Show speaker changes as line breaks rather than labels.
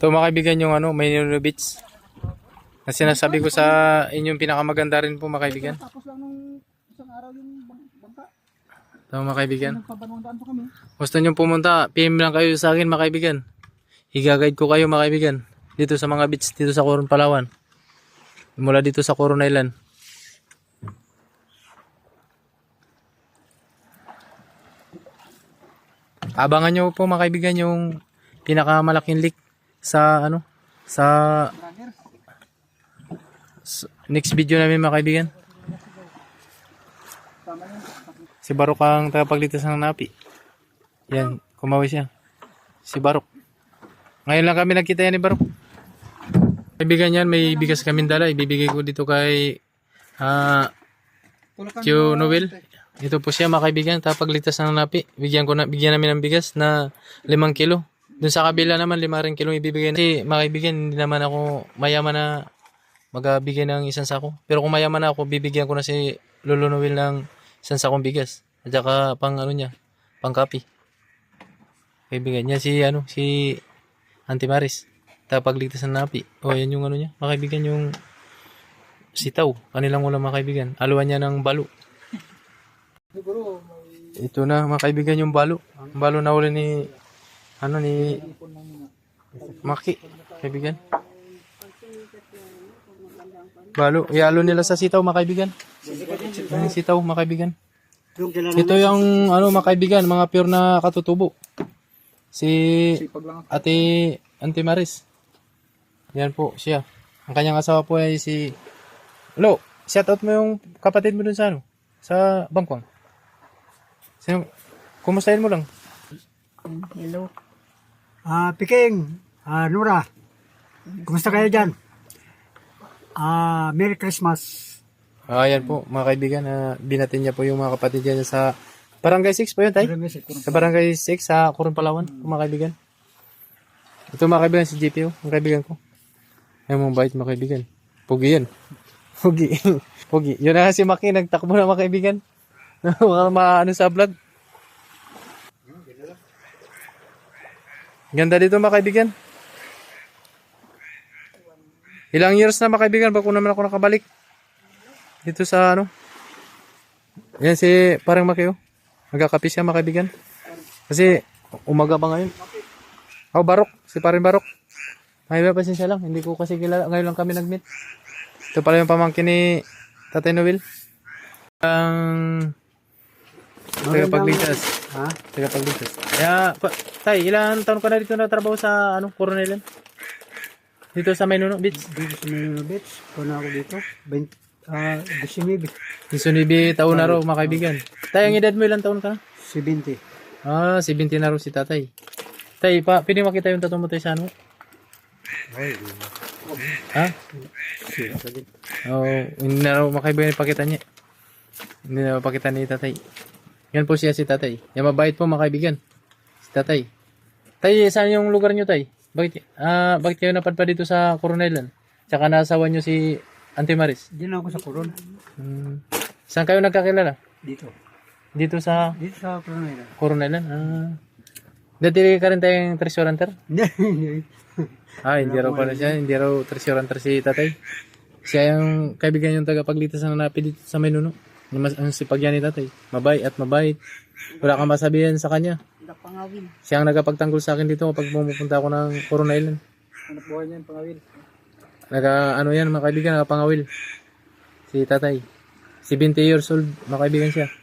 Ito mga kaibigan yung Maynilo Beach. Na sinasabi ko sa inyong pinakamaganda rin po mga kaibigan.
Tapos lang nung isang araw yung bangka.
Ito mga kaibigan.
Nagpabanwandaan pa kami.
Gusto nyo pumunta, PM lang kayo sa akin mga kaibigan. Higa-guide ko kayo mga kaibigan. Dito sa mga beach, dito sa Coron, Palawan. Mula dito sa Coron Island. Abangan nyo po mga kaibigan yung pinakamalaking lake sa next video namin mga kaibigan. Si Barok ang tagapagligtas ng napi. Yan, kumawi siya. Si Barok. Ngayon lang kami nagkita yan ni Barok. Kaibigan yan, may bigas kaming dala. Ibibigay ko dito kay Tio Noel. Ito po siya mga kaibigan, tagapagligtas ng napi. Bigyan namin ng bigas na 5 kilo. Dun sa kabila naman 5 rin kilo ibibigay. Kasi mga kaibigan, hindi naman ako mayaman na magbigay ng isang sako. Pero kung mayaman na ako, bibigyan ko na si Lolo Noel ng isang sakong bigas. At saka pang pang kape. Kaibigan niya si Auntie Maris. Tagapagligtas ng napi. O yan yung niya. Mga kaibigan yung sitaw. Kanilang ulam mga kaibigan. Aluan niya ng balo. Ito na mga kaibigan yung balo. Ang balo na uli ni Maki. Kaibigan. Balo. Ialo nila sa sitaw mga kaibigan. Yung sitaw mga kaibigan. Ito yung mga kaibigan, mga pure na katutubo. Si Auntie Maris. Yan po siya. Ang kanyang asawa po ay si Lo. Shout out mo yung kapatid mo dun sa sa Bangkwang. Kumustahin mo lang.
Hello.
Piking, Nora, kumusta kayo dyan? Merry Christmas.
Ayan po mga kaibigan, binatin niya po yung mga kapatid niya sa Barangay 6 po yun tay? Sa Barangay 6 sa Coron, Palawan mga kaibigan. Ito mga kaibigan si JP ang kaibigan ko. Ay mong bait mga kaibigan. Pugi yan. Pugi. Pugi. Yun na si Maki, nagtakbo na mga kaibigan. Mga sa vlog. Ganda dito mga kaibigan. Ilang years na mga kaibigan bago naman ako nakabalik. Dito sa Yan si parang Maki Nagkakape siya mga kaibigan. Kasi umaga pa ngayon. Barok. Si parang Barok. May pasensya lang. Hindi ko kasi kilala. Ngayon lang kami nag-meet. Ito pala yung pamangkin ni Tatay Noel. Ang tagapagligtas. Tagapagligtas. Kaya, tay, ilang taon ka na dito natrabaho sa Coronel? Dito sa Maynilo Beach?
Dito sa Maynilo Beach, kung ako dito, 19
taon na raw mga kaibigan. Tay, ang edad mo ilang taon ka na?
70.
70 na raw si tatay. Tay, pwede makita yung tattoo mo tayo sa Ha? Hindi na raw mga kaibigan ipakita niya. Hindi na mapakita ni tatay. Yan po siya si tatay. Yan mabait po mga kaibigan. Si tatay. Tay, saan yung lugar nyo tay? Bakit kayo napadpa dito sa Coronel? Tsaka nasawa nyo si Auntie Maris?
Diyan ako sa Coron.
Saan kayo nagkakilala?
Dito.
Dito sa
Coronel.
Coronel? Dati ka rin tayong treasuranter?
Hindi.
Hindi raw pala siya. Hindi raw treasuranter si tatay. Siya yung kaibigan yung tagapagligtas ng napi dito sa Maynilo. Ang sipag yan ni tatay. Mabait at mabait. Wala kang masabihan sa kanya.
Pangawil.
Siya ang nagapagtanggol sa akin dito kapag pumupunta ako ng Coron Island.
Hanap buhay niya yung pangawil.
Yan mga kaibigan, nagapangawil. Si tatay. 70 years old, mga kaibigan siya.